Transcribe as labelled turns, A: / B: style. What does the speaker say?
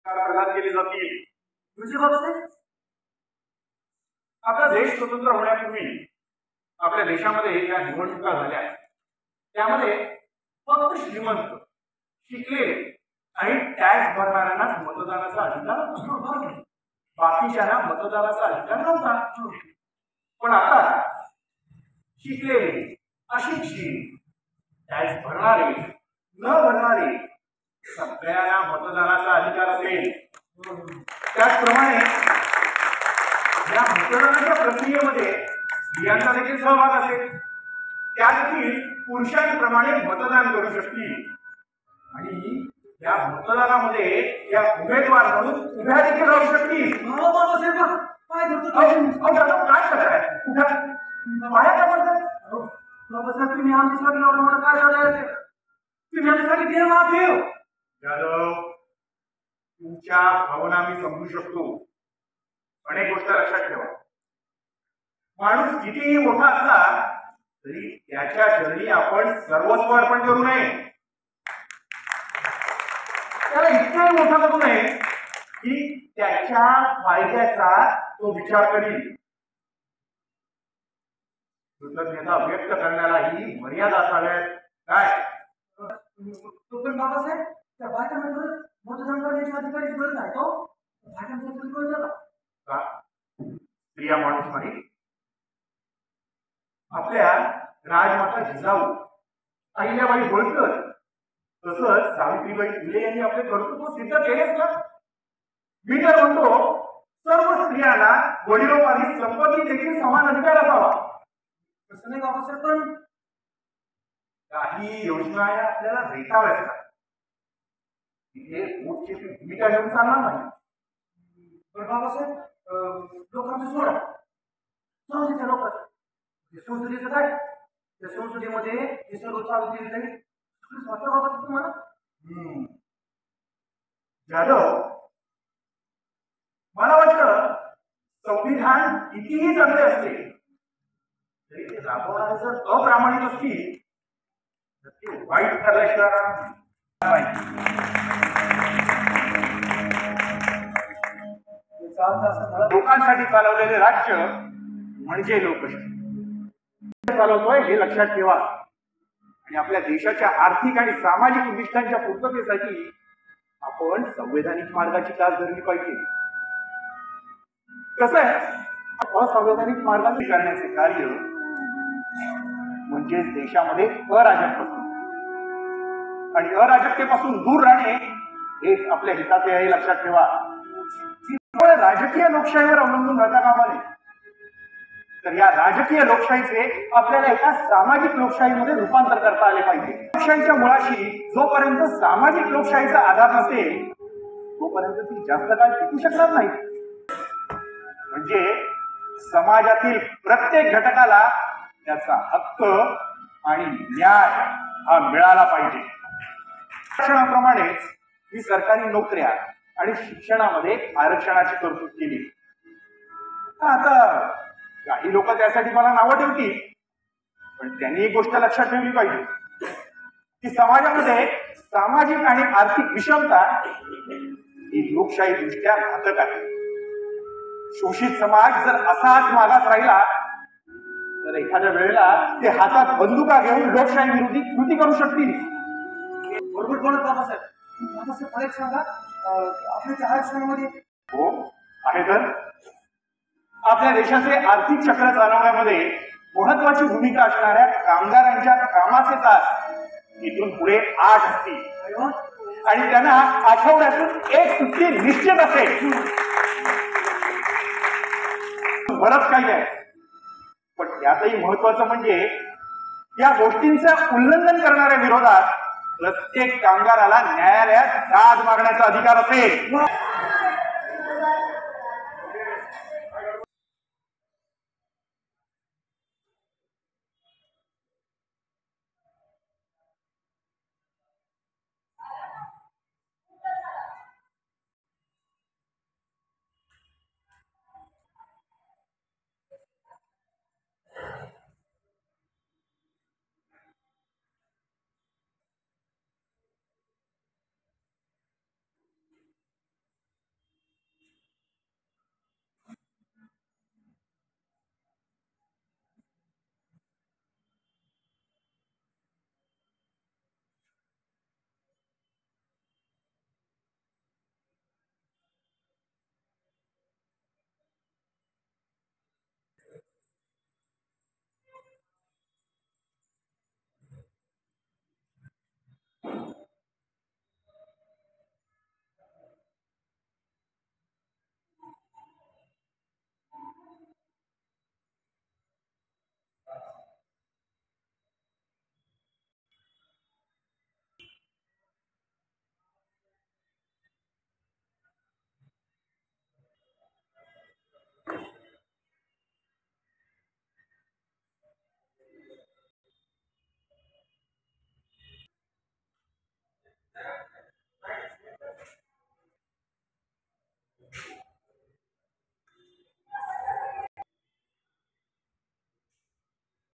A: प्रदान केले जातील। तुझी बाबतीत आपला देश स्वतंत्र होण्यापूर्वी आपल्या देशामध्ये ज्या निवडणुका झाल्या त्यामध्ये फक्त श्रीमंत, शिकलेले आणि टॅक्स भरणाऱ्यांनाच मतदानाचा अधिकार होता, बाकीच्यांना मतदानाचा अधिकार नव्हता। पण आता शिकलेले, अशिक्षित, टॅक्स भरणारे, न भरणारे सगळ्यांना मतदानाचा अधिकार असेल। त्याचप्रमाणे या मतदानाच्या प्रक्रियेमध्ये स्त्रियांचा देखील सहभाग असेल, त्या देखील पुरुषांप्रमाणे मतदान करू शकतील आणि या मतदानामध्ये या उमेदवार म्हणून उभ्या देखील राहू शकतील। काय करताय? बाहेर काय म्हणतात? बाबासाहेब तुम्ही आमच्यासाठी एवढं मोठं काय झालं? तुम्ही आमच्यासाठी देव मागेव यादव, तुमच्या भावना मी समजू शकतो। अनेक गोष्ट लक्षात ठेवा, माणूस कितीही मोठा असला तरी त्याच्या चरणी आपण सर्वस्व अर्पण करू नये। त्याला इतकं मोठा करू नये की त्याच्या फायद्याचा तो विचार करील। कृतज्ञता व्यक्त करण्यालाही मर्यादा असाव्यात। काय पण बाबासाहेब, त्या बायकांना मतदान करण्याची अधिकाराची गरज आहे तो का? स्त्रिया माणूस नाही? आपल्या राजमाता जिजाऊ अहिल्याबाई होळकर तसंच सावित्रीबाई फुले यांनी आपले कर्तृत्व सिद्ध केलेच ना। मी तर म्हणतो सर्व स्त्रियांना वडिलोपार्जित संपत्ती देखील समान अधिकार असावा। तसं नाही बाबासाहेब, पण काही योजना या आपल्याला रेटाव्याच लागतात, तिथे पोटची भूमिका घेऊन चालणार नाही। पण बाबासाहेब, लोकांचं सोडा, संसदेच्या लोकांचं संसदेचं काय? त्या संसदेमध्ये हे सर्व चालू केले जाईल तुम्हाला जाधव। मला वाटतं संविधान कितीही चांगले असले तरी ते राबवणारे जर अप्रामाणिक असतील तर ते वाईट ठरल्याशिवाय लोकांसाठी चालवलेले राज्य म्हणजे लोकशाही चालवतोय हे लक्षात ठेवा। आणि आपल्या देशाच्या आर्थिक आणि सामाजिक उद्दिष्टांच्या पूर्ततेसाठी आपण संवैधानिक मार्गाची तास धरली पाहिजे। कसं आहे, असंवैधानिक मार्गाने करण्याचे कार्य म्हणजे देशामध्ये अराजकता आणि अराजकतेपासून दूर राहणे हेच आपल्या हिताचे आहे, लक्षात ठेवा। राजकीय लोकशाहीवर अवलंबून राहता कामा नये, तर या राजकीय लोकशाहीचे आपल्याला एका सामाजिक लोकशाहीमध्ये रूपांतर करता आले पाहिजे। लोकशाहीच्या मुळाशी जोपर्यंत सामाजिक लोकशाहीचा आधार नसेल तोपर्यंत ती जास्त काळ टिकू शकणार नाही। म्हणजे समाजातील प्रत्येक घटकाला त्याचा हक्क आणि न्याय हा मिळाला पाहिजे। आरक्षणाप्रमाणेच मी सरकारी नोकऱ्या आणि शिक्षणामध्ये आरक्षणाची तरतूद केली। आता काही लोक त्यासाठी मला नावं ठेवतील, पण त्यांनी एक गोष्ट लक्षात ठेवली पाहिजे की समाजामध्ये सामाजिक आणि आर्थिक विषमता ही लोकशाही दृष्ट्या घातक आहे। शोषित समाज जर असाच मागास राहिला तर एखाद्या वेळेला ते हातात बंदुका घेऊन लोकशाही विरोधी कृती करू शकतील। बरोबर बोलत बाबासाहेब, बाबासाहेब सांगा आपल्या आरक्षणामध्ये हो आहे तर आपल्या देशाचे आर्थिक चक्र चालवण्यामध्ये महत्वाची भूमिका असणाऱ्या कामगारांच्या कामाचे तास इथून पुढे 8 असतील आणि त्यांना आठवड्यातून एक सुट्टी निश्चित असेल। बरंच काही आहे, पण त्यातही महत्वाचं म्हणजे या गोष्टींचं उल्लंघन करणाऱ्या विरोधात प्रत्येक कामगाराला न्यायालयात दाद मागण्याचा अधिकार असेल।